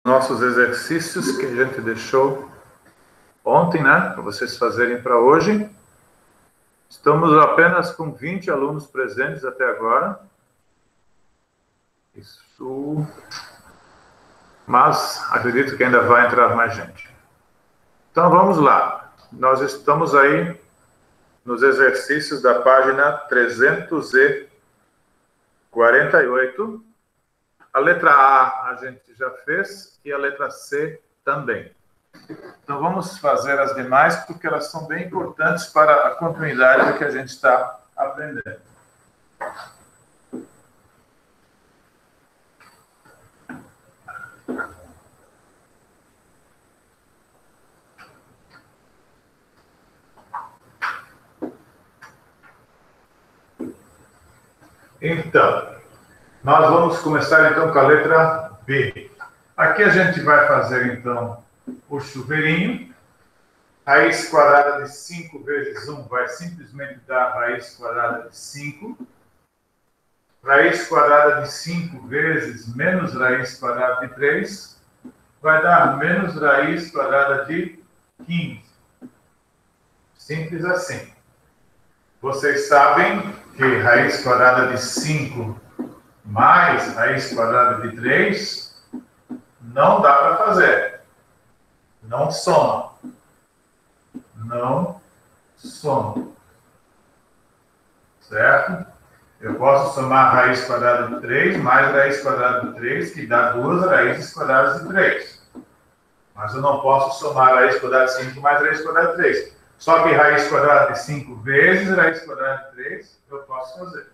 nossos exercícios que a gente deixou ontem, né, para vocês fazerem para hoje. Estamos apenas com 20 alunos presentes até agora. Isso. Mas acredito que ainda vai entrar mais gente. Então vamos lá. Nós estamos aí nos exercícios da página 348. A letra A gente já fez e a letra C também. Então vamos fazer as demais porque elas são bem importantes para a continuidade do que a gente está aprendendo. Então, nós vamos começar então com a letra B. Aqui a gente vai fazer então o chuveirinho. Raiz quadrada de 5 vezes 1 vai simplesmente dar raiz quadrada de 5. Raiz quadrada de 5 vezes menos raiz quadrada de 3 vai dar menos raiz quadrada de 15. Simples assim. Vocês sabem que raiz quadrada de 5 mais raiz quadrada de 3 não dá para fazer. Não soma. Não soma. Certo? Eu posso somar raiz quadrada de 3 mais raiz quadrada de 3, que dá 2 raízes quadradas de 3. Mas eu não posso somar raiz quadrada de 5 mais raiz quadrada de 3. Só que raiz quadrada de 5 vezes raiz quadrada de 3 eu posso fazer.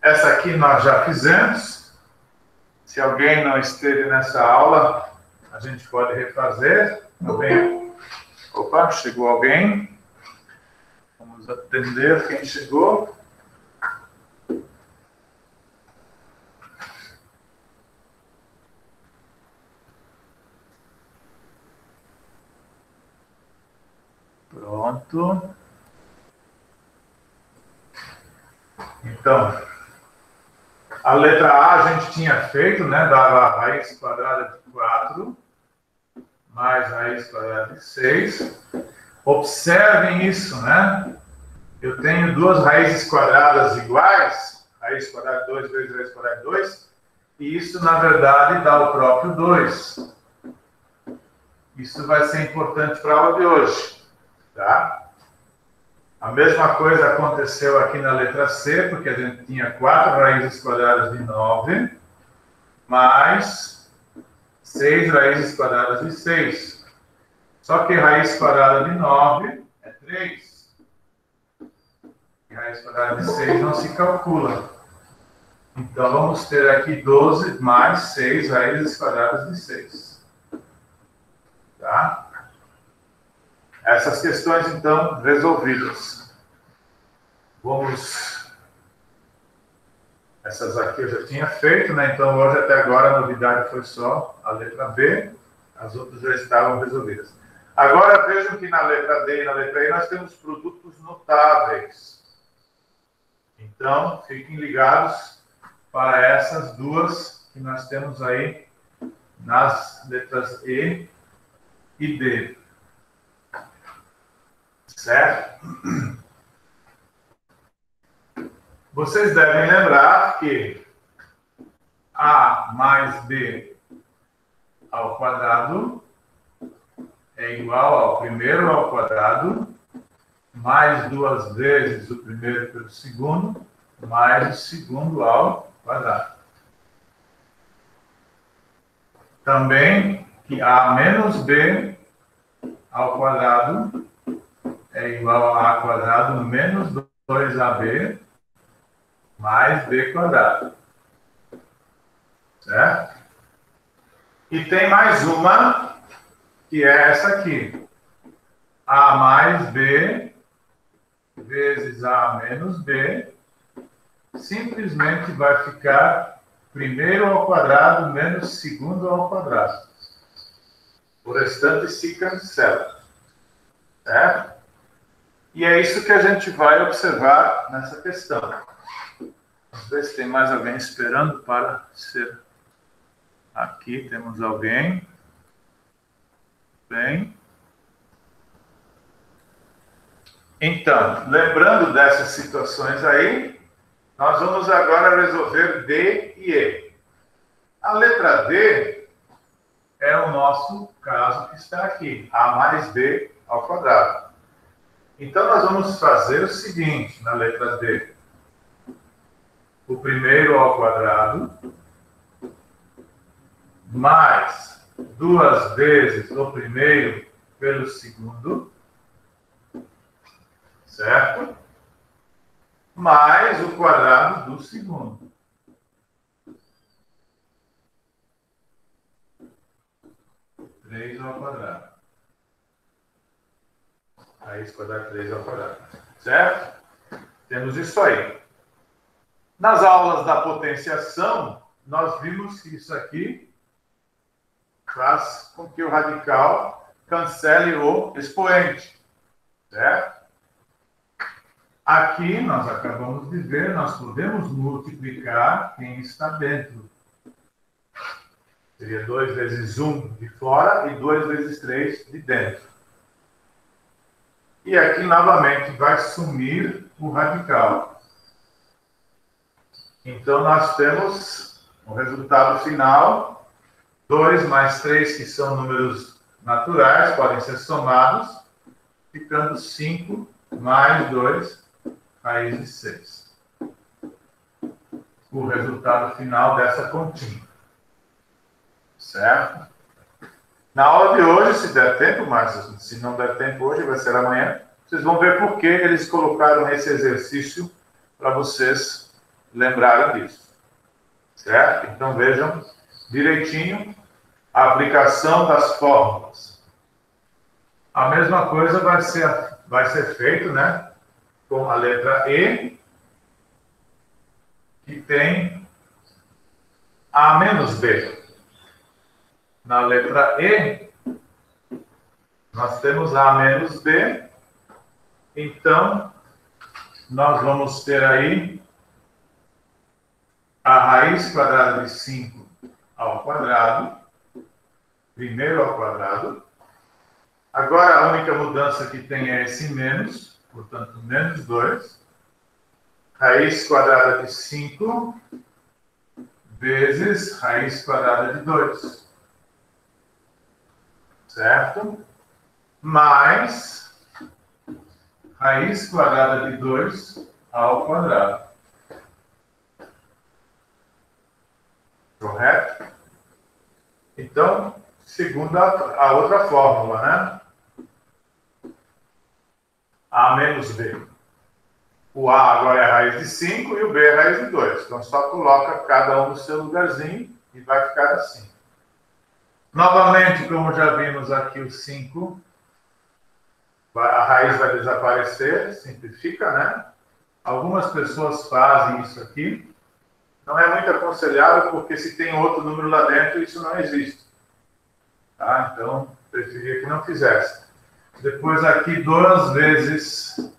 Essa aqui nós já fizemos. Se alguém não esteve nessa aula, a gente pode refazer. Também. Opa, chegou alguém. Vamos atender quem chegou. Pronto. Então, a letra A a gente tinha feito, né? Dava raiz quadrada de 4 mais raiz quadrada de 6. Observem isso, né? Eu tenho duas raízes quadradas iguais, raiz quadrada de 2 vezes raiz quadrada de 2, e isso, na verdade, dá o próprio 2. Isso vai ser importante para a aula de hoje, tá? A mesma coisa aconteceu aqui na letra C, porque a gente tinha 4 raízes quadradas de 9, mais 6 raízes quadradas de 6. Só que raiz quadrada de 9 é 3. E raiz quadrada de 6 não se calcula. Então, vamos ter aqui 12 mais 6 raízes quadradas de 6. Tá? Essas questões, então, resolvidas. Vamos... Essas aqui eu já tinha feito, né? Então, hoje até agora a novidade foi só a letra B. As outras já estavam resolvidas. Agora, vejam que na letra D e na letra E nós temos produtos notáveis. Então, fiquem ligados para essas duas que nós temos aí nas letras E e D. Certo? Vocês devem lembrar que A mais B ao quadrado é igual ao primeiro ao quadrado, mais 2 vezes o primeiro pelo segundo, mais o segundo ao quadrado. Também que A menos B ao quadrado é igual a A quadrado menos 2AB mais B quadrado. Certo? E tem mais uma, que é essa aqui. A mais B vezes A menos B simplesmente vai ficar primeiro ao quadrado menos segundo ao quadrado. O restante se cancela. Certo? E é isso que a gente vai observar nessa questão. Vamos ver se tem mais alguém esperando para ser Aqui temos alguém. Bem. Então, lembrando dessas situações aí, nós vamos agora resolver D e E. A letra D é o nosso caso que está aqui, A mais B ao quadrado. Então, nós vamos fazer o seguinte na letra D. O primeiro ao quadrado, mais 2 vezes o primeiro pelo segundo, certo? Mais o quadrado do segundo. Três ao quadrado. Raiz quadrada 3 ao quadrado. Certo? Temos isso aí. Nas aulas da potenciação, nós vimos que isso aqui faz com que o radical cancele o expoente. Certo? Aqui, nós acabamos de ver, nós podemos multiplicar quem está dentro. Seria 2 vezes 1 de fora e 2 vezes 3 de dentro. E aqui, novamente, vai sumir o radical. Então, nós temos o resultado final, 2 mais 3, que são números naturais, podem ser somados, ficando 5 mais 2, raiz de 6. O resultado final dessa continha. Certo? Na aula de hoje, se der tempo, mas se não der tempo hoje, vai ser amanhã, vocês vão ver por que eles colocaram esse exercício para vocês lembrarem disso. Certo? Então vejam direitinho a aplicação das fórmulas. A mesma coisa vai ser feito, né, com a letra E, que tem A menos B. Na letra E, nós temos A menos B, então, nós vamos ter aí a raiz quadrada de 5 ao quadrado, primeiro ao quadrado. Agora, a única mudança que tem é esse menos, portanto, menos 2. Raiz quadrada de 5 vezes raiz quadrada de 2. Certo? Mais raiz quadrada de 2 ao quadrado. Correto? Então, segundo a outra fórmula, né? A menos B. O A agora é a raiz de 5 e o B é a raiz de 2. Então, só coloca cada um no seu lugarzinho e vai ficar assim. Novamente, como já vimos aqui o 5, a raiz vai desaparecer, simplifica, né? Algumas pessoas fazem isso aqui. Não é muito aconselhável, porque se tem outro número lá dentro, isso não existe. Tá? Então, preferia que não fizesse. Depois aqui, 2 vezes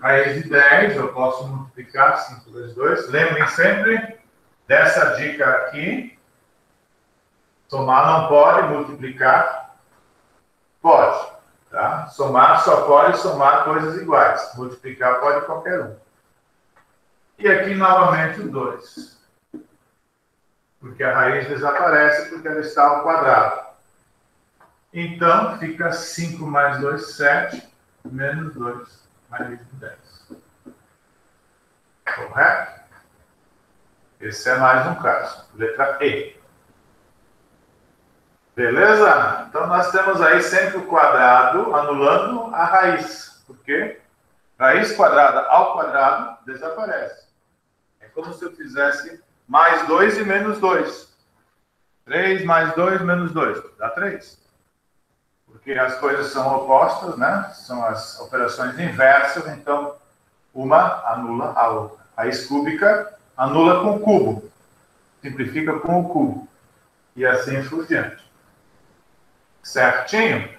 raiz de 10, eu posso multiplicar 5 vezes 2. Lembrem sempre dessa dica aqui. Somar não pode, multiplicar pode. Tá? Somar só pode somar coisas iguais. Multiplicar pode qualquer um. E aqui novamente o 2. Porque a raiz desaparece porque ela está ao quadrado. Então, fica 5 mais 2, 7, menos 2, raiz de 10. Correto? Esse é mais um caso. Letra E. Beleza? Então, nós temos aí sempre o quadrado anulando a raiz. Por quê? Raiz quadrada ao quadrado desaparece. É como se eu fizesse mais 2 e menos 2. 3 mais 2 menos 2. Dá 3. Porque as coisas são opostas, né? São as operações inversas. Então, uma anula a outra. Raiz cúbica anula com o cubo. Simplifica com o cubo. E assim por diante. Certinho?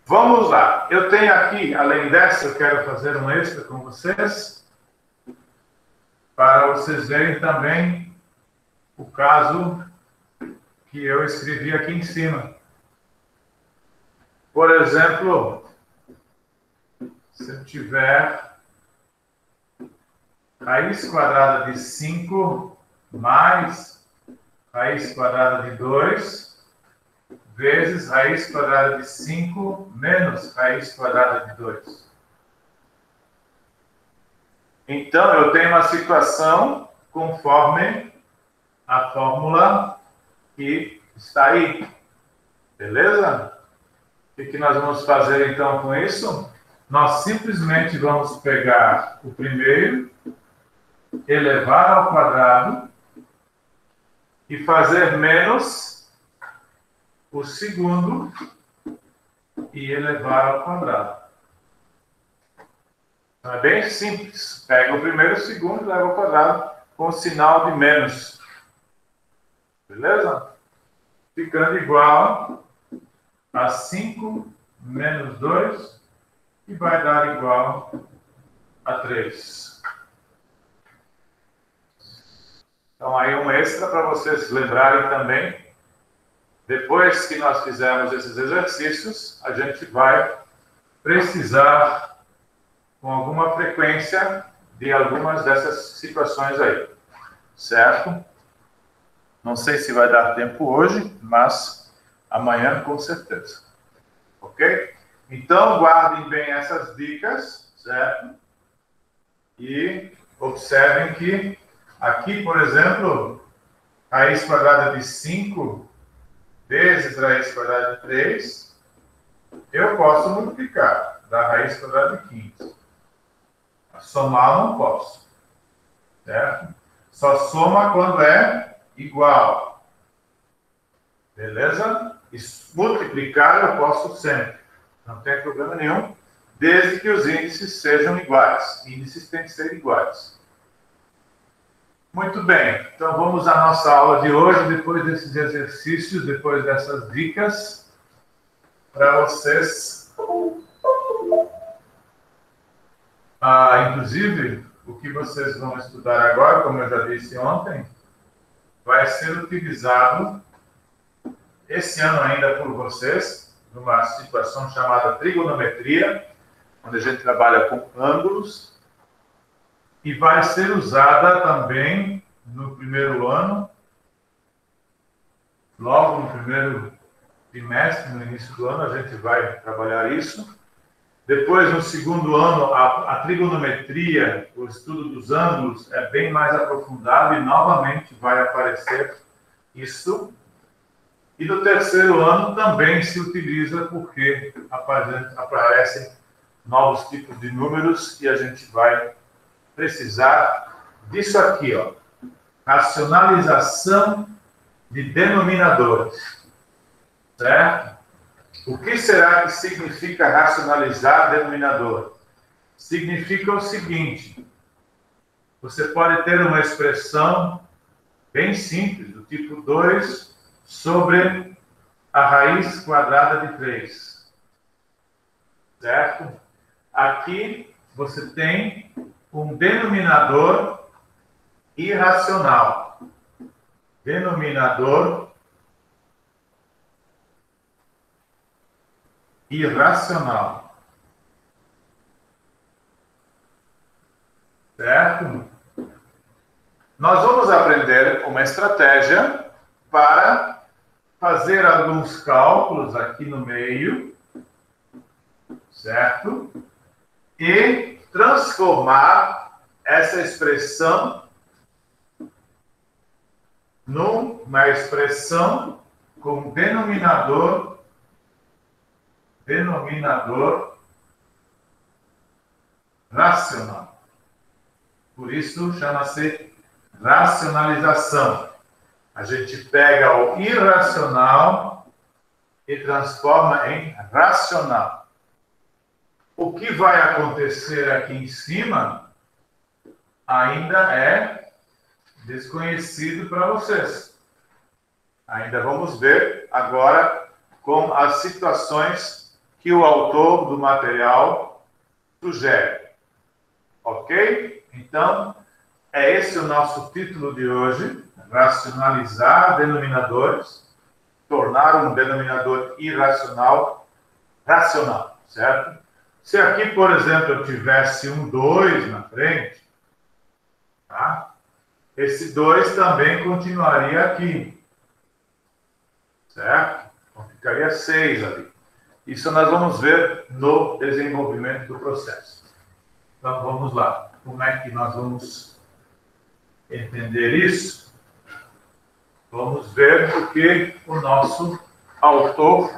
Vamos lá. Eu tenho aqui, além dessa, eu quero fazer um extra com vocês, para vocês verem também o caso que eu escrevi aqui em cima. Por exemplo, se eu tiver raiz quadrada de 5 mais raiz quadrada de 2 vezes raiz quadrada de 5 menos raiz quadrada de 2. Então, eu tenho uma situação conforme a fórmula que está aí. Beleza? O que nós vamos fazer, então, com isso? Nós simplesmente vamos pegar o primeiro, elevar ao quadrado e fazer menos o segundo e elevar ao quadrado. Então, é bem simples. Pega o primeiro e o segundo e leva ao quadrado com o sinal de menos. Beleza? Ficando igual a 5 menos 2 e vai dar igual a 3. Então, aí um extra para vocês lembrarem também. Depois que nós fizermos esses exercícios, a gente vai precisar, com alguma frequência, de algumas dessas situações aí. Certo? Não sei se vai dar tempo hoje, mas amanhã com certeza. Ok? Então, guardem bem essas dicas, certo? E observem que aqui, por exemplo, raiz quadrada de 5 vezes raiz quadrada de 3, eu posso multiplicar, dar raiz quadrada de 15. Somar eu não posso. Certo? Só soma quando é igual. Beleza? E multiplicar eu posso sempre. Não tem problema nenhum, desde que os índices sejam iguais. Índices têm que ser iguais. Muito bem. Então vamos à nossa aula de hoje, depois desses exercícios, depois dessas dicas, para vocês. Inclusive, o que vocês vão estudar agora, como eu já disse ontem, vai ser utilizado esse ano ainda por vocês, numa situação chamada trigonometria, onde a gente trabalha com ângulos, e vai ser usada também no primeiro ano, logo no primeiro trimestre, no início do ano, a gente vai trabalhar isso. Depois, no segundo ano, a trigonometria, o estudo dos ângulos, é bem mais aprofundado e novamente vai aparecer isso. E no terceiro ano também se utiliza porque aparecem novos tipos de números e a gente vai precisar disso aqui, ó. Racionalização de denominadores. Certo? O que será que significa racionalizar denominador? Significa o seguinte: você pode ter uma expressão bem simples, do tipo 2 sobre a raiz quadrada de 3. Certo? Aqui você tem um denominador irracional. Denominador irracional. Certo? Nós vamos aprender uma estratégia para fazer alguns cálculos aqui no meio, certo? E transformar essa expressão numa expressão com denominador racional. Por isso chama-se racionalização. A gente pega o irracional e transforma em racional. O que vai acontecer aqui em cima ainda é desconhecido para vocês. Ainda vamos ver agora com as situações que o autor do material sugere. Ok? Então, é esse o nosso título de hoje, racionalizar denominadores. tornar um denominador irracional racional, certo? Se aqui, por exemplo, eu tivesse um 2 na frente, tá? Esse 2 também continuaria aqui, certo? Então, ficaria 6 ali. Isso nós vamos ver no desenvolvimento do processo. Então, vamos lá. Como é que nós vamos entender isso? Vamos ver o que o nosso autor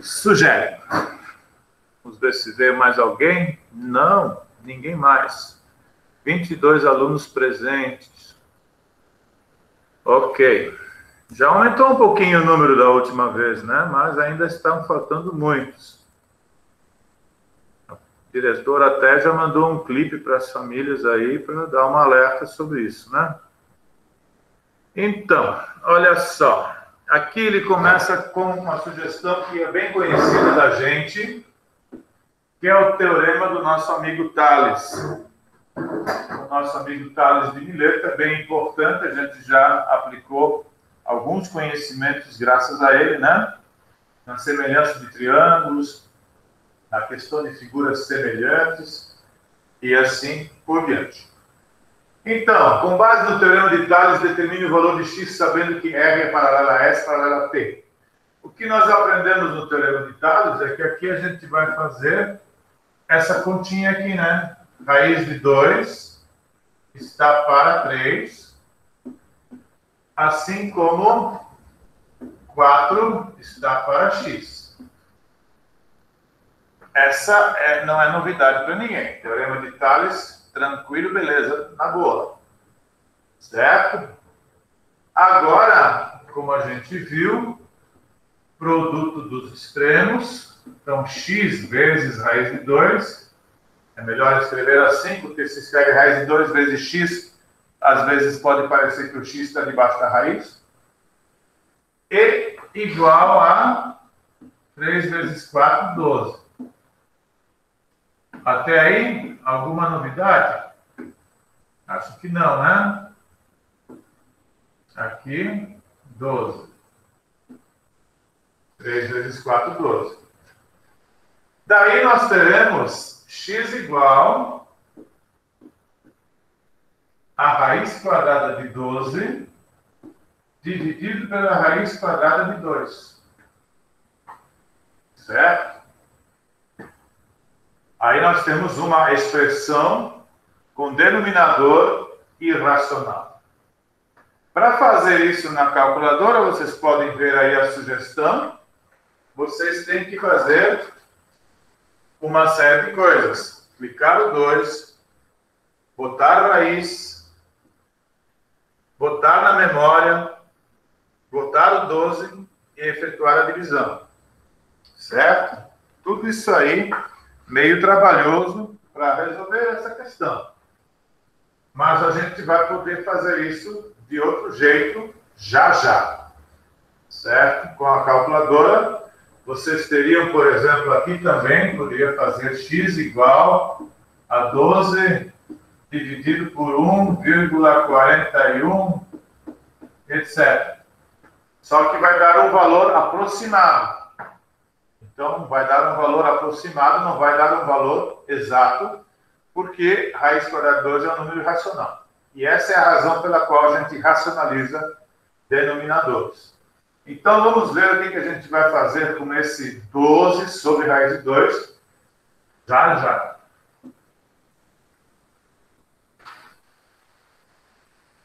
sugere. Vamos ver se veio mais alguém. Não, ninguém mais. 22 alunos presentes. Ok. Já aumentou um pouquinho o número da última vez, né? Mas ainda estão faltando muitos. A diretora até já mandou um clipe para as famílias aí para dar uma alerta sobre isso, né? Então, olha só. Aqui ele começa com uma sugestão que é bem conhecida da gente, que é o teorema do nosso amigo Tales. O nosso amigo Tales de Mileto é bem importante, a gente já aplicou alguns conhecimentos graças a ele, né? Na semelhança de triângulos, na questão de figuras semelhantes e assim por diante. Então, com base no teorema de Tales, determine o valor de x sabendo que R é paralela a S, paralela a T. O que nós aprendemos no teorema de Tales é que aqui a gente vai fazer essa continha aqui, né? Raiz de 2 está para 3, assim como 4 está para x. Essa não é novidade para ninguém. Teorema de Tales, tranquilo, beleza, na boa. Certo? Agora, como a gente viu, produto dos extremos, então x vezes raiz de 2, é melhor escrever assim, porque se escreve raiz de 2 vezes x, às vezes pode parecer que o x está debaixo da raiz, e igual a 3 vezes 4, 12. Até aí, alguma novidade? Acho que não, né? Aqui, 12. 3 vezes 4, 12. Daí nós teremos x igual a raiz quadrada de 12 dividido pela raiz quadrada de 2. Certo? Aí nós temos uma expressão com denominador irracional. Para fazer isso na calculadora, vocês podem ver aí a sugestão. Vocês têm que fazer uma série de coisas. Clicar o 2, botar a raiz, botar na memória, botar o 12 e efetuar a divisão. Certo? Tudo isso aí meio trabalhoso para resolver essa questão. Mas a gente vai poder fazer isso de outro jeito já já. Certo? Com a calculadora, vocês teriam, por exemplo, aqui também, poderia fazer x igual a 12 dividido por 1,41, etc. Só que vai dar um valor aproximado. Então, vai dar um valor aproximado, não vai dar um valor exato, porque raiz quadrada de 2 é um número irracional. E essa é a razão pela qual a gente racionaliza denominadores. Então, vamos ver o que a gente vai fazer com esse 12 sobre raiz de 2, já já.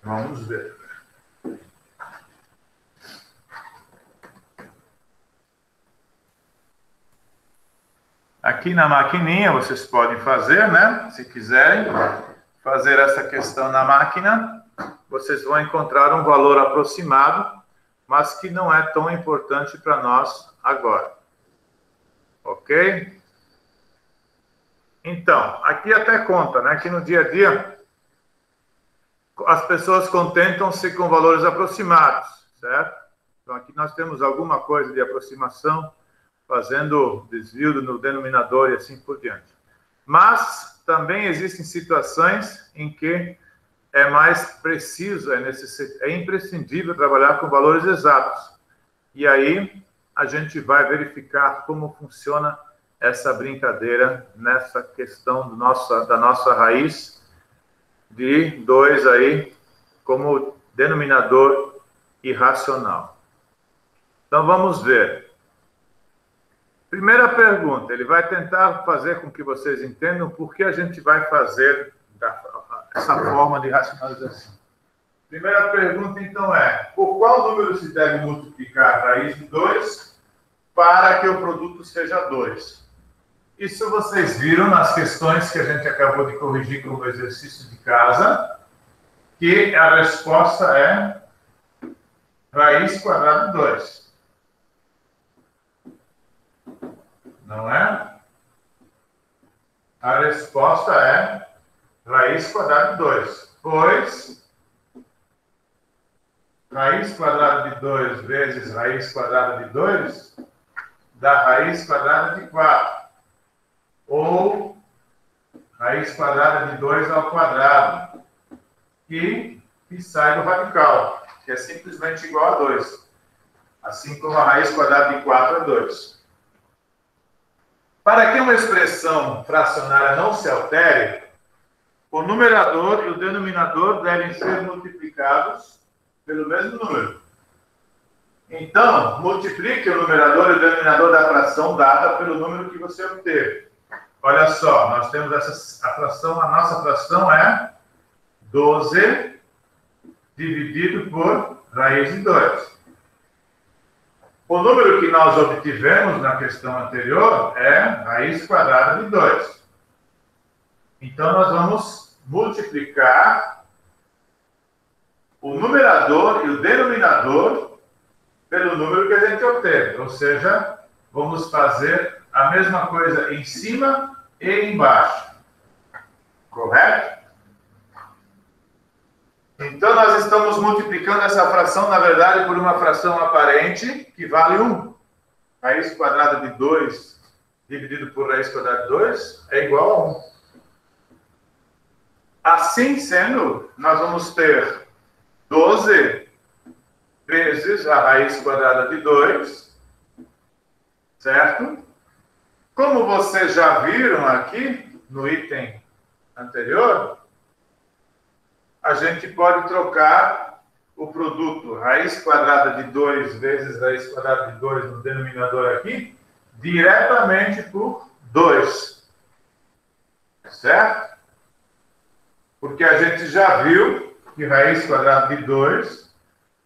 Vamos ver. Aqui na maquininha vocês podem fazer, né? Se quiserem fazer essa questão na máquina, vocês vão encontrar um valor aproximado, mas que não é tão importante para nós agora. Ok? Então, aqui até conta, né? Que no dia a dia as pessoas contentam-se com valores aproximados, certo? Então, aqui nós temos alguma coisa de aproximação, fazendo desvio no denominador e assim por diante. Mas também existem situações em que é mais preciso, é imprescindível trabalhar com valores exatos. E aí a gente vai verificar como funciona essa brincadeira nessa questão da nossa raiz de 2 aí como denominador irracional. Então vamos ver. Primeira pergunta, ele vai tentar fazer com que vocês entendam por que a gente vai fazer essa forma de racionalização. Primeira pergunta, então, é: por qual número se deve multiplicar a raiz de 2 para que o produto seja 2? Isso vocês viram nas questões que a gente acabou de corrigir como exercício de casa, que a resposta é raiz quadrada de 2. Não é? A resposta é raiz quadrada de 2, pois raiz quadrada de 2 vezes raiz quadrada de 2 dá raiz quadrada de 4. Ou raiz quadrada de 2 ao quadrado, que sai do radical, que é simplesmente igual a 2. Assim como a raiz quadrada de 4 é 2. Para que uma expressão fracionária não se altere, o numerador e o denominador devem ser multiplicados pelo mesmo número. Então, multiplique o numerador e o denominador da fração dada pelo número que você obteve. Olha só, nós temos a nossa fração é 12 dividido por raiz de 2. O número que nós obtivemos na questão anterior é raiz quadrada de 2. Então, nós vamos multiplicar o numerador e o denominador pelo número que a gente obteve. Ou seja, vamos fazer a mesma coisa em cima e embaixo. Correto? Então, nós estamos multiplicando essa fração, na verdade, por uma fração aparente, que vale 1. Raiz quadrada de 2 dividido por raiz quadrada de 2 é igual a 1. Assim sendo, nós vamos ter 12 vezes a raiz quadrada de 2, certo? Como vocês já viram aqui no item anterior, a gente pode trocar o produto raiz quadrada de 2 vezes raiz quadrada de 2 no denominador aqui, diretamente por 2. Certo? Porque a gente já viu que raiz quadrada de 2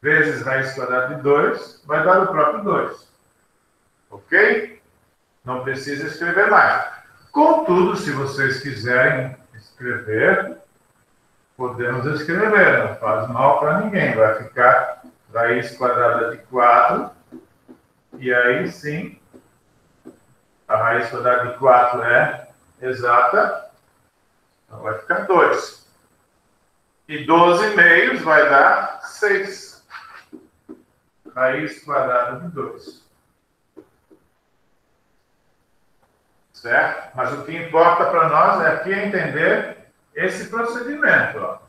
vezes raiz quadrada de 2 vai dar o próprio 2. Ok? Não precisa escrever mais. Contudo, se vocês quiserem escrever, podemos escrever, não faz mal para ninguém. Vai ficar raiz quadrada de 4, e aí sim, a raiz quadrada de 4 é exata, então vai ficar 2. E 12 meios vai dar 6. Raiz quadrada de 2. Certo? Mas o que importa para nós aqui é entender esse procedimento. Ó.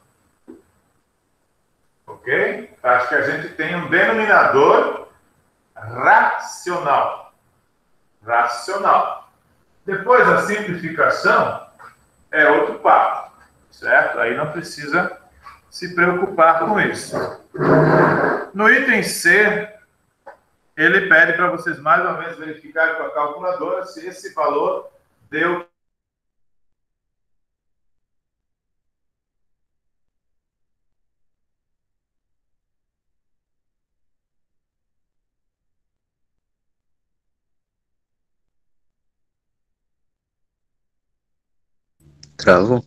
Ok? Acho que a gente tem um denominador racional. Racional. Depois a simplificação é outro papo. Certo? Aí não precisa se preocupar com isso. No item C, ele pede para vocês mais uma vez verificarem com a calculadora se esse valor deu. Travou?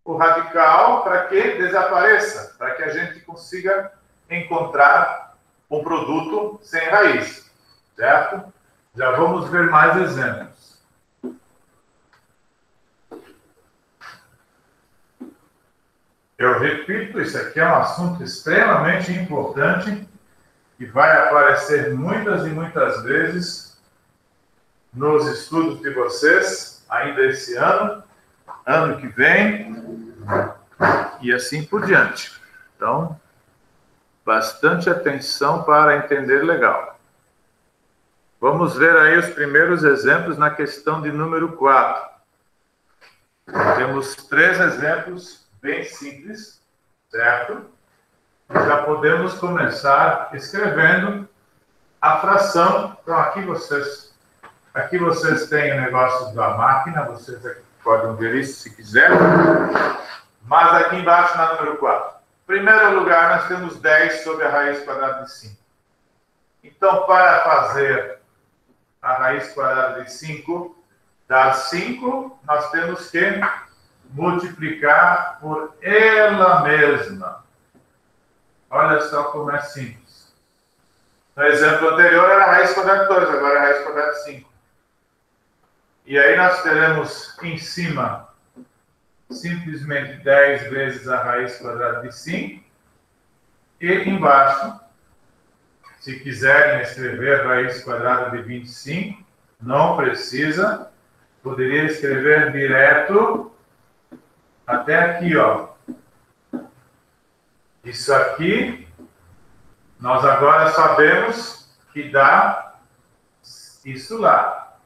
O radical para que desapareça, para que a gente consiga encontrar um produto sem raiz, certo? Já vamos ver mais exemplos. Eu repito, isso aqui é um assunto extremamente importante que vai aparecer muitas e muitas vezes nos estudos de vocês, ainda esse ano, ano que vem, e assim por diante. Então, bastante atenção para entender legal. Vamos ver aí os primeiros exemplos na questão de número 4. Temos 3 exemplos bem simples, certo? Já podemos começar escrevendo a fração. Então, aqui vocês têm o negócio da máquina, vocês podem ver isso se quiserem. Mas aqui embaixo, na número 4. Em primeiro lugar, nós temos 10 sobre a raiz quadrada de 5. Então, para fazer a raiz quadrada de 5 dar 5, nós temos que multiplicar por ela mesma. Olha só como é simples. No exemplo anterior era a raiz quadrada de 2, agora é a raiz quadrada de 5. E aí nós teremos em cima simplesmente 10 vezes a raiz quadrada de 5. E embaixo, se quiserem escrever raiz quadrada de 25, não precisa. Poderia escrever direto até aqui, ó. Isso aqui, nós agora sabemos que dá isso lá.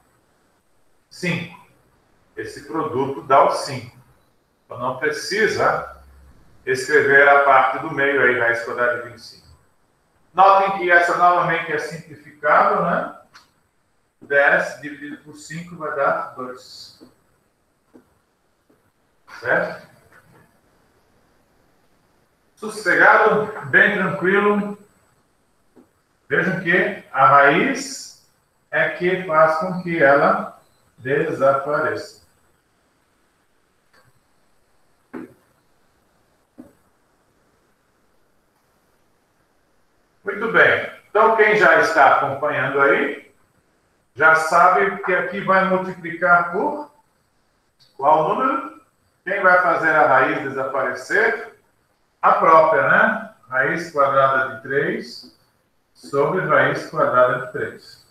5. Esse produto dá o 5. Então, não precisa escrever a parte do meio aí, raiz quadrada de 25. Notem que essa novamente é simplificável, né? 10 dividido por 5 vai dar 2. Certo? Sossegado, bem tranquilo. Vejam que a raiz é que faz com que ela desapareça. Muito bem. Então, quem já está acompanhando aí, já sabe que aqui vai multiplicar por qual número? Quem vai fazer a raiz desaparecer? A própria, né? Raiz quadrada de 3 sobre raiz quadrada de 3.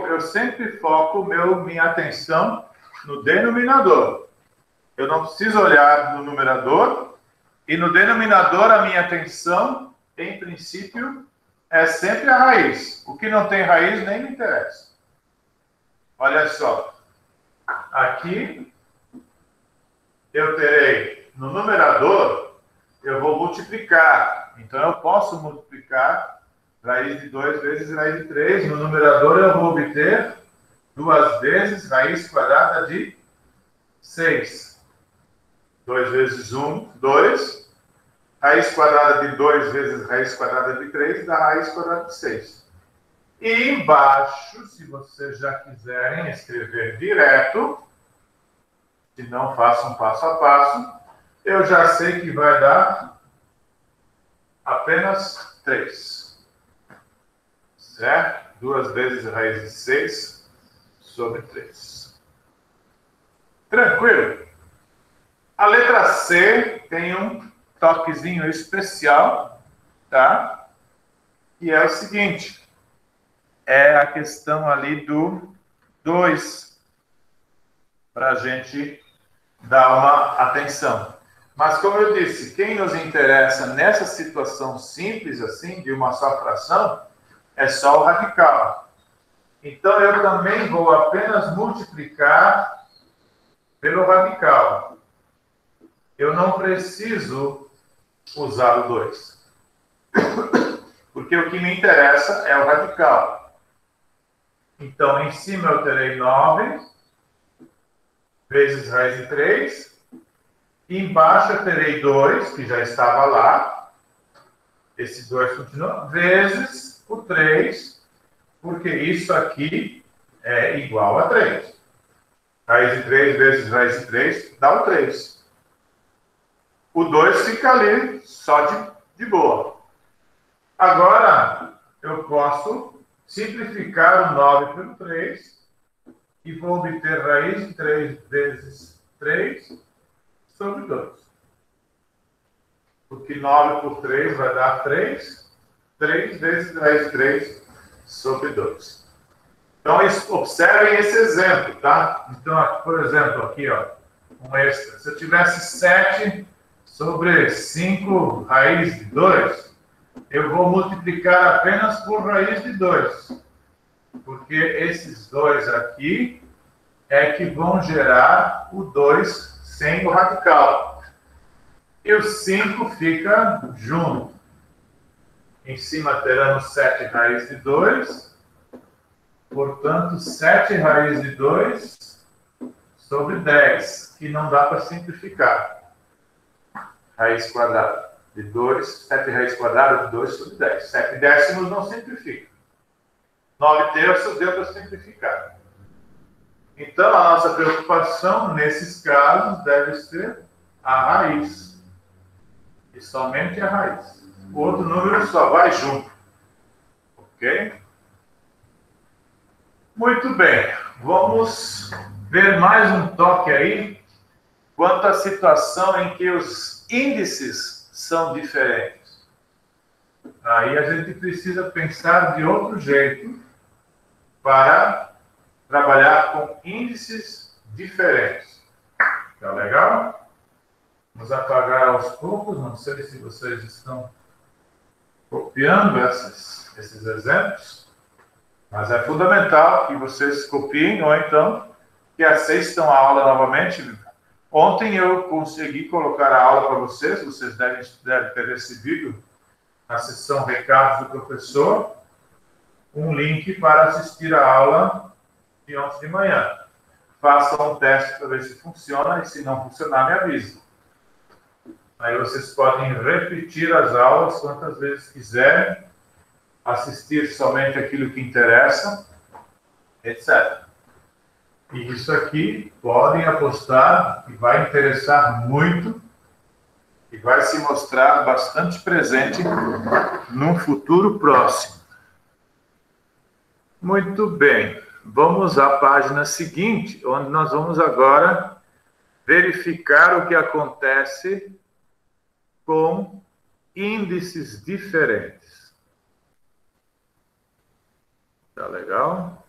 Eu sempre foco minha atenção no denominador. Eu não preciso olhar no numerador. E no denominador, a minha atenção, em princípio, é sempre a raiz. O que não tem raiz nem me interessa. Olha só. Aqui, eu terei, no numerador, eu vou multiplicar. Então, eu posso multiplicar raiz de 2 vezes raiz de 3. No numerador, eu vou obter 2 vezes raiz quadrada de 6. 2 vezes 1, 2. Raiz quadrada de 2 vezes raiz quadrada de 3 dá raiz quadrada de 6. E embaixo, se vocês já quiserem escrever direto, se não façam passo a passo, eu já sei que vai dar apenas 3. Certo? 2 vezes raiz de 6 sobre 3. Tranquilo? A letra C tem um toquezinho especial, tá? Que é o seguinte, é a questão ali do 2, para a gente dar uma atenção. Mas, como eu disse, quem nos interessa nessa situação simples assim, de uma só fração, é só o radical. Então, eu também vou apenas multiplicar pelo radical. Eu não preciso usar o 2. Porque o que me interessa é o radical. Então, em cima eu terei 9 vezes raiz de 3. Embaixo eu terei 2, que já estava lá. Esse 2 continua. Vezes o 3, porque isso aqui é igual a 3. Raiz de 3 vezes raiz de 3 dá o 3. O 2 fica ali só de boa. Agora, eu posso simplificar o 9 pelo 3 e vou obter raiz de 3 vezes 3 sobre 2. Porque 9 por 3 vai dar 3. 3 vezes raiz de 3 sobre 2. Então, observem esse exemplo, tá? Então, por exemplo, aqui, ó, um extra. Se eu tivesse 7 sobre 5 raiz de 2, eu vou multiplicar apenas por raiz de 2. Porque esses dois aqui é que vão gerar o 2 sem o radical. E o 5 fica junto. Em cima teremos 7 raiz de 2. Portanto, 7 raiz de 2 sobre 10, que não dá para simplificar. Raiz quadrada de 2, 7 raiz quadrada de 2 sobre 10. 7 décimos não simplifica. 9 terços deu para simplificar. Então, a nossa preocupação, nesses casos, deve ser a raiz. E somente a raiz. O outro número só vai junto. Ok? Muito bem. Vamos ver mais um toque aí quanto à situação em que os índices são diferentes. Aí a gente precisa pensar de outro jeito para trabalhar com índices diferentes. Tá legal? Vamos apagar aos poucos, não sei se vocês estão copiando esses exemplos, mas é fundamental que vocês copiem ou então que assistam a aula novamente. Ontem eu consegui colocar a aula para vocês, vocês devem ter recebido na sessão recados do professor, um link para assistir a aula de ontem de manhã. Façam um teste para ver se funciona e se não funcionar, me avisem. Aí vocês podem repetir as aulas quantas vezes quiserem, assistir somente aquilo que interessa, etc. E isso aqui, podem apostar que vai interessar muito e vai se mostrar bastante presente num futuro próximo. Muito bem. Vamos à página seguinte, onde nós vamos agora verificar o que acontece com índices diferentes. Tá legal?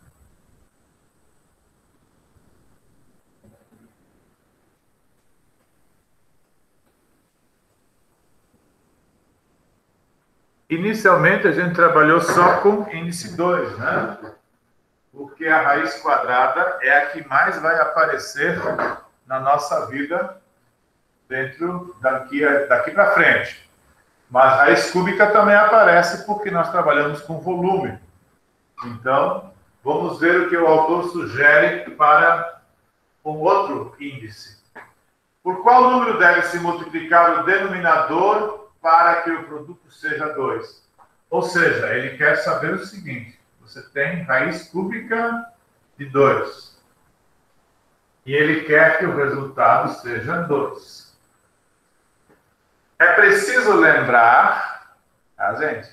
Inicialmente, a gente trabalhou só com índice 2, né? Porque a raiz quadrada é a que mais vai aparecer na nossa vida daqui para frente. Mas a raiz cúbica também aparece porque nós trabalhamos com volume. Então, vamos ver o que o autor sugere para um outro índice. Por qual número deve se multiplicar o denominador para que o produto seja 2? Ou seja, ele quer saber o seguinte: você tem raiz cúbica de 2. E ele quer que o resultado seja 2. É preciso lembrar, tá, gente,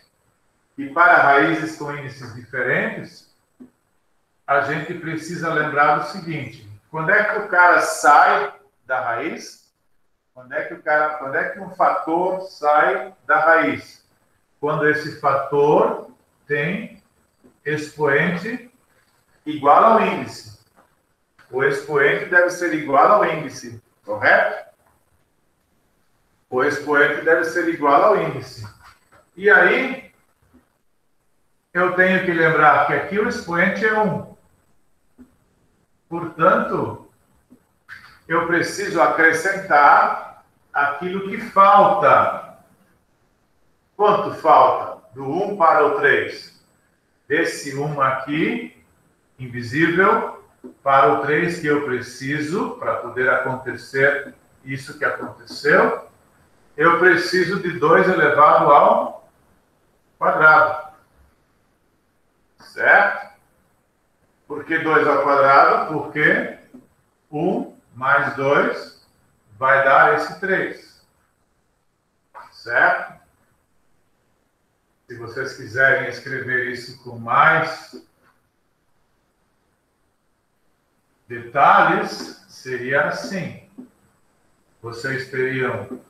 que para raízes com índices diferentes, a gente precisa lembrar o seguinte: quando é que o cara sai da raiz? Quando é que um fator sai da raiz? Quando esse fator tem expoente igual ao índice. O expoente deve ser igual ao índice, correto? O expoente deve ser igual ao índice. E aí, eu tenho que lembrar que aqui o expoente é 1. Portanto, eu preciso acrescentar aquilo que falta. Quanto falta? Do 1 para o 3. Desse 1 aqui, invisível, para o 3 que eu preciso, para poder acontecer isso que aconteceu, eu preciso de 2 elevado ao quadrado. Certo? Por que 2 ao quadrado? Porque 1 mais 2 vai dar esse 3. Certo? Se vocês quiserem escrever isso com mais detalhes, seria assim. vocês teriam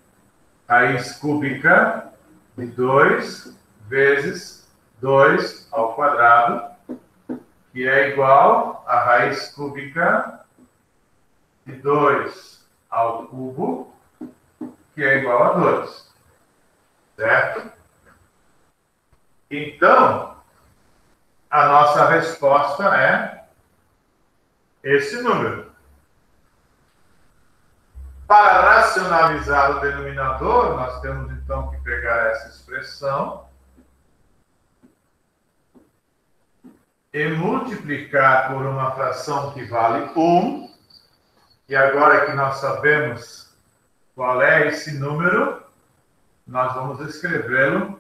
raiz cúbica de 2 vezes 2 ao quadrado, que é igual a raiz cúbica de 2 ao cubo, que é igual a 2. Certo? Então, a nossa resposta é esse número. Para racionalizar o denominador, nós temos então que pegar essa expressão e multiplicar por uma fração que vale 1. E agora que nós sabemos qual é esse número, nós vamos escrevê-lo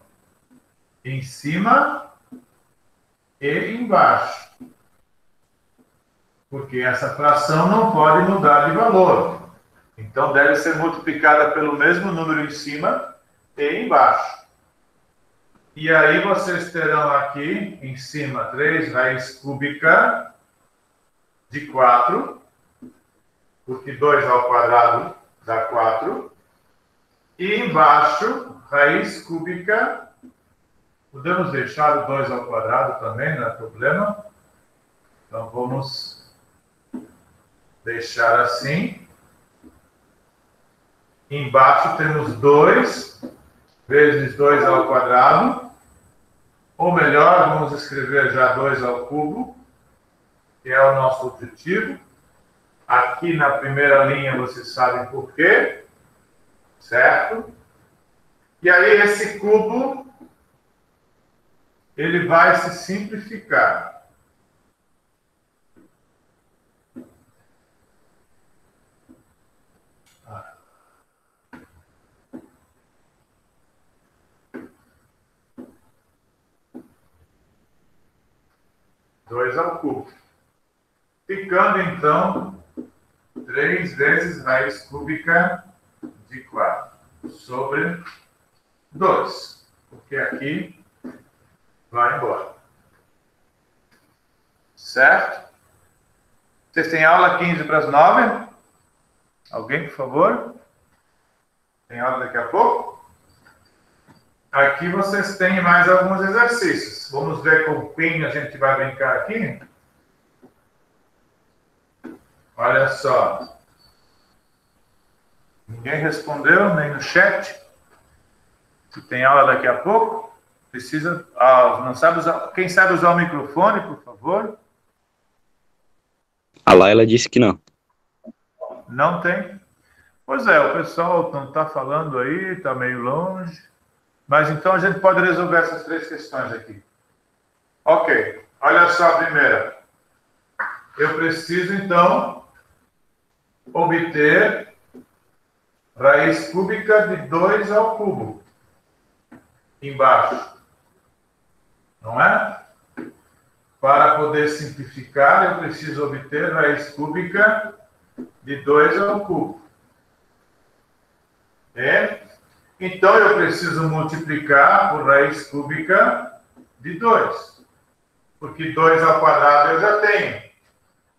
em cima e embaixo. Porque essa fração não pode mudar de valor. Então, deve ser multiplicada pelo mesmo número em cima e embaixo. E aí, vocês terão aqui, em cima, 3 raiz cúbica de 4, porque 2 ao quadrado dá 4. E embaixo, raiz cúbica, podemos deixar o 2 ao quadrado também, não é problema. Então, vamos deixar assim. Embaixo temos 2 vezes 2 ao quadrado. Ou melhor, vamos escrever já 2 ao cubo, que é o nosso objetivo. Aqui na primeira linha vocês sabem por quê, certo? E aí esse cubo, ele vai se simplificar. Dois ao cubo. Ficando, então, 3 vezes raiz cúbica de 4 sobre 2. Porque aqui vai embora. Certo? Vocês têm aula 15 para as 9? Alguém, por favor? Tem aula daqui a pouco? Aqui vocês têm mais alguns exercícios. Vamos ver com quem a gente vai brincar aqui? Olha só. Ninguém respondeu, nem no chat. Que tem aula daqui a pouco. Precisa... não sabe usar... Quem sabe usar o microfone, por favor? A Laila disse que não. Não tem? Pois é, o pessoal não está falando aí, está meio longe. Mas então a gente pode resolver essas 3 questões aqui. Ok, olha só a primeira. Eu preciso, então, obter raiz cúbica de 2 ao cubo. Embaixo. Não é? Para poder simplificar, eu preciso obter raiz cúbica de 2 ao cubo. Então, eu preciso multiplicar por raiz cúbica de 2. Porque 2 ao quadrado eu já tenho.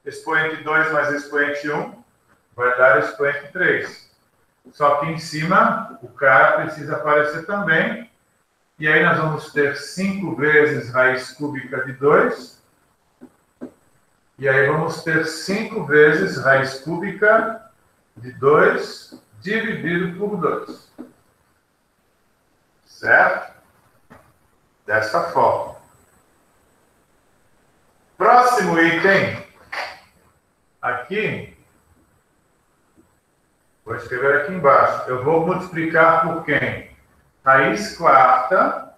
Expoente 2 mais expoente 1 vai dar expoente 3. Só que em cima, o cara precisa aparecer também. E aí nós vamos ter 5 vezes raiz cúbica de 2. E aí vamos ter 5 vezes raiz cúbica de 2 dividido por 2. Certo? Dessa forma. Próximo item. Aqui. Vou escrever aqui embaixo. Eu vou multiplicar por quem? Raiz quarta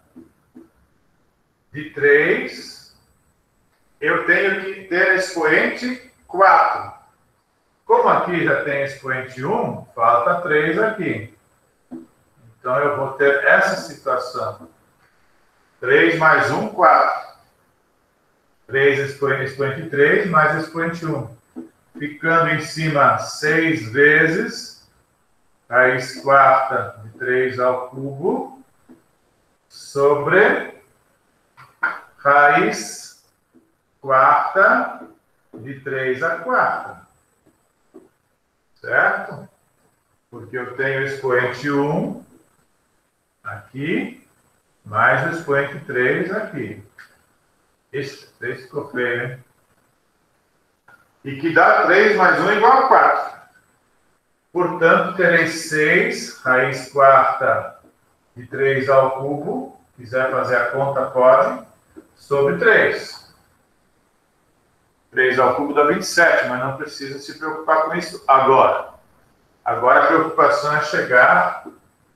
de 3. Eu tenho que ter expoente 4. Como aqui já tem expoente 1, falta 3 aqui. Então, eu vou ter essa situação. 3 mais 1, 4. 3 expoente 3 mais expoente 1. Ficando em cima 6 vezes raiz quarta de 3 ao cubo sobre raiz quarta de 3 à quarta. Certo? porque eu tenho o expoente 1 aqui, mais o expoente 3 aqui. Esse 3 ficou feio, hein? E que dá 3 mais 1 igual a 4. Portanto, terei 6 raiz quarta de 3 ao cubo. Quiser fazer a conta, pode. Sobre 3. 3 ao cubo dá 27, mas não precisa se preocupar com isso agora. Agora a preocupação é chegar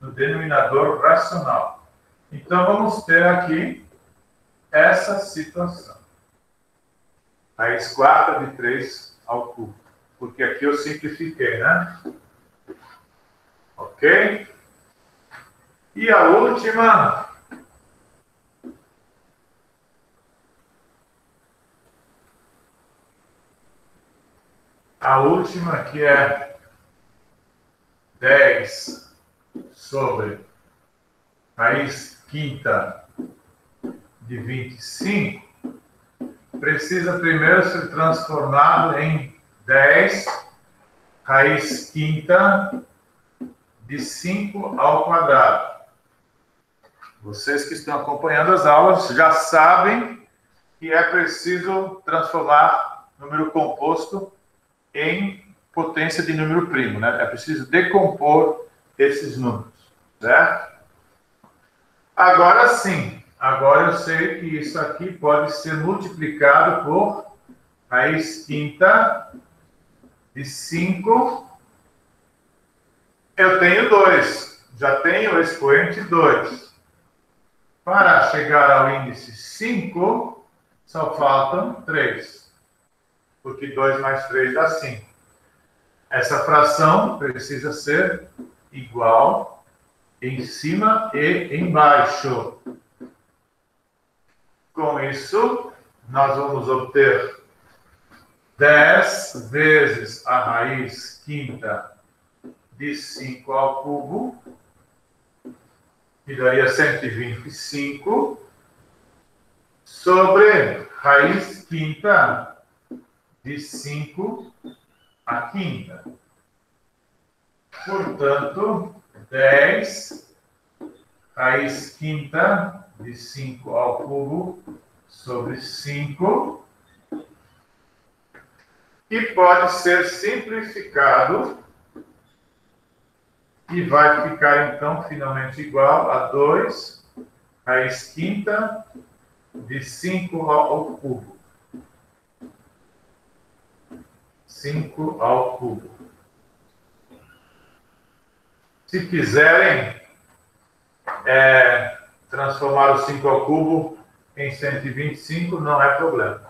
no denominador racional. Então, vamos ter aqui essa situação. Raiz quarta de 3 ao cubo. Porque aqui eu simplifiquei, né? Ok? E a última... A última que é 10 sobre raiz quinta de 25, precisa primeiro ser transformado em 10 raiz quinta de 5 ao quadrado. Vocês que estão acompanhando as aulas já sabem que é preciso transformar número composto em potência de número primo, né? É preciso decompor esses números, certo? Agora sim, agora eu sei que isso aqui pode ser multiplicado por raiz quinta de 5. Eu tenho 2, já tenho o expoente 2. Para chegar ao índice 5, só faltam 3. Porque 2 mais 3 dá 5. Essa fração precisa ser igual em cima e embaixo. Com isso, nós vamos obter 10 vezes a raiz quinta de 5 ao cubo, que daria 125, sobre raiz quinta de 5 à quinta. Portanto, 10 raiz quinta de 5 ao cubo sobre 5, que pode ser simplificado e vai ficar, então, finalmente igual a 2 raiz quinta de 5 ao cubo. 5 ao cubo. Se quiserem transformar o 5 ao cubo em 125, não é problema,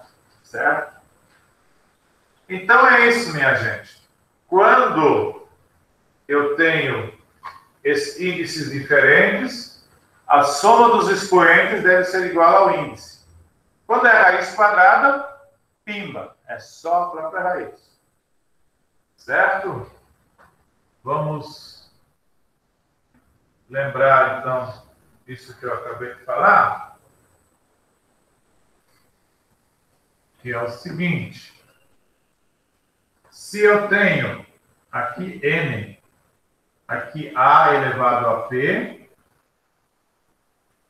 certo? Então é isso, minha gente. Quando eu tenho esses índices diferentes, a soma dos expoentes deve ser igual ao índice. Quando é raiz quadrada, pimba, é só a própria raiz. Certo? Vamos lembrar, então, isso que eu acabei de falar, que é o seguinte: se eu tenho aqui n, aqui a elevado a p,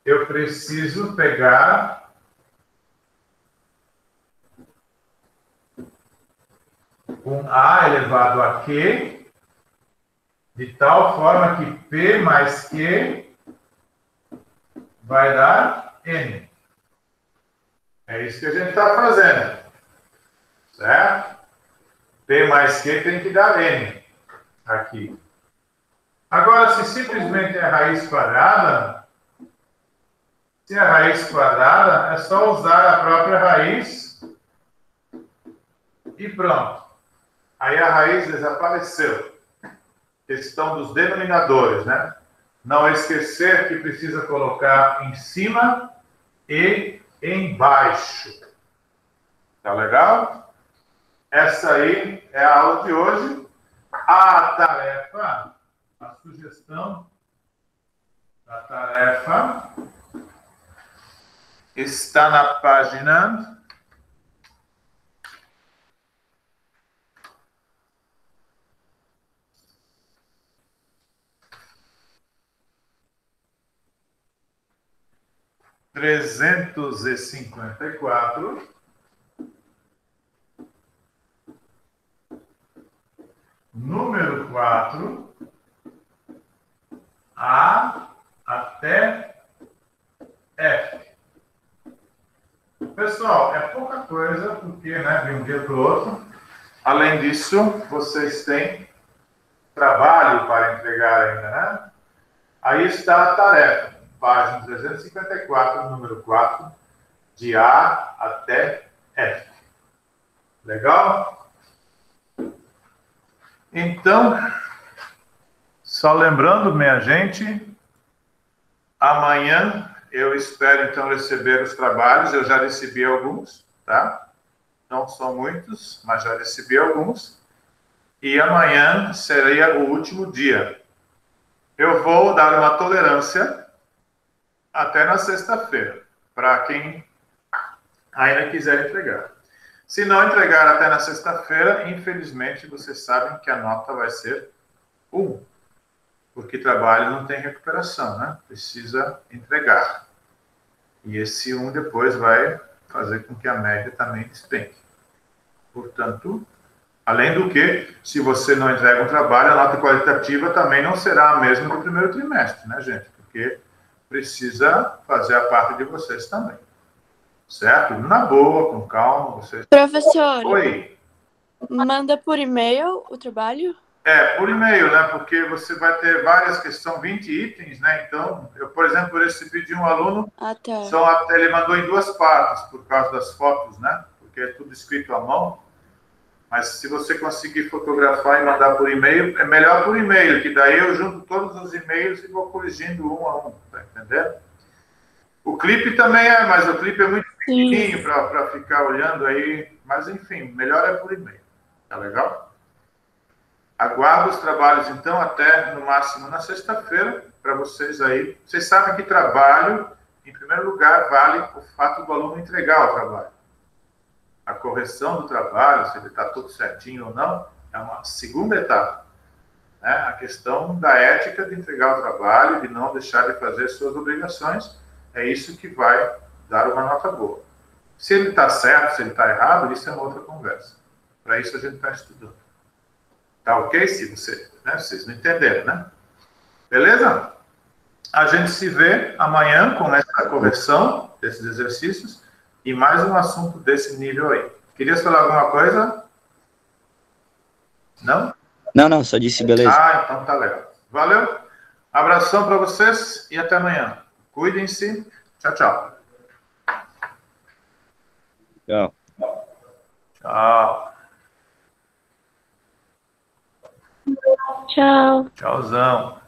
eu preciso pegar um a elevado a q, de tal forma que p mais q vai dar n. É isso que a gente está fazendo. Certo? P mais Q tem que dar N aqui. Agora, se simplesmente é raiz quadrada, se é raiz quadrada, é só usar a própria raiz e pronto. Aí a raiz desapareceu. Questão dos denominadores, né? Não esquecer que precisa colocar em cima e embaixo. Tá legal? Essa aí é a aula de hoje. A tarefa, a sugestão da tarefa está na página 354, número 4, A até F. Pessoal, é pouca coisa, porque, né, de um dia para o outro. Além disso, vocês têm trabalho para entregar ainda, né? Aí está a tarefa, página 354, número 4, de A até F. Legal? Então, só lembrando, minha gente, amanhã eu espero, então, receber os trabalhos. Eu já recebi alguns, tá? Não são muitos, mas já recebi alguns. E amanhã seria o último dia. Eu vou dar uma tolerância até na sexta-feira, para quem ainda quiser entregar. Se não entregar até na sexta-feira, infelizmente, vocês sabem que a nota vai ser 1, porque trabalho não tem recuperação, né? Precisa entregar. E esse 1 depois vai fazer com que a média também despenque. Portanto, além do que, se você não entrega um trabalho, a nota qualitativa também não será a mesma do primeiro trimestre, né, gente? Porque precisa fazer a parte de vocês também. Certo? Na boa, com calma, vocês... Professor, Oi. Manda por e-mail o trabalho? Por e-mail, né? Porque você vai ter várias questões, são 20 itens, né? Então, eu, por exemplo, recebi de um aluno, Tá. Ele mandou em 2 partes, por causa das fotos, né? Porque é tudo escrito à mão. Mas se você conseguir fotografar e mandar por e-mail, é melhor por e-mail, que daí eu junto todos os e-mails e vou corrigindo um a um, tá entendendo? O clipe também mas o clipe é muito pequenininho para ficar olhando aí. Mas, enfim, melhor é por e-mail. Tá legal? Aguardo os trabalhos, então, até no máximo na sexta-feira, para vocês aí. Vocês sabem que trabalho, em primeiro lugar, vale o fato do aluno entregar o trabalho. A correção do trabalho, se ele está tudo certinho ou não, é uma segunda etapa. Né? A questão da ética de entregar o trabalho, de não deixar de fazer suas obrigações, é isso que vai dar uma nota boa. Se ele está certo, se ele está errado, isso é uma outra conversa. Para isso a gente está estudando. Tá ok? Se você, né? Vocês não entenderam, né? Beleza? A gente se vê amanhã com essa correção desses exercícios e mais um assunto desse nível aí. Queria falar alguma coisa? Não? Não, só disse beleza. Então tá legal. Valeu. Abração para vocês e até amanhã. Cuidem-se. Tchau, tchau. Tchau. Tchau. Tchau. Tchauzão.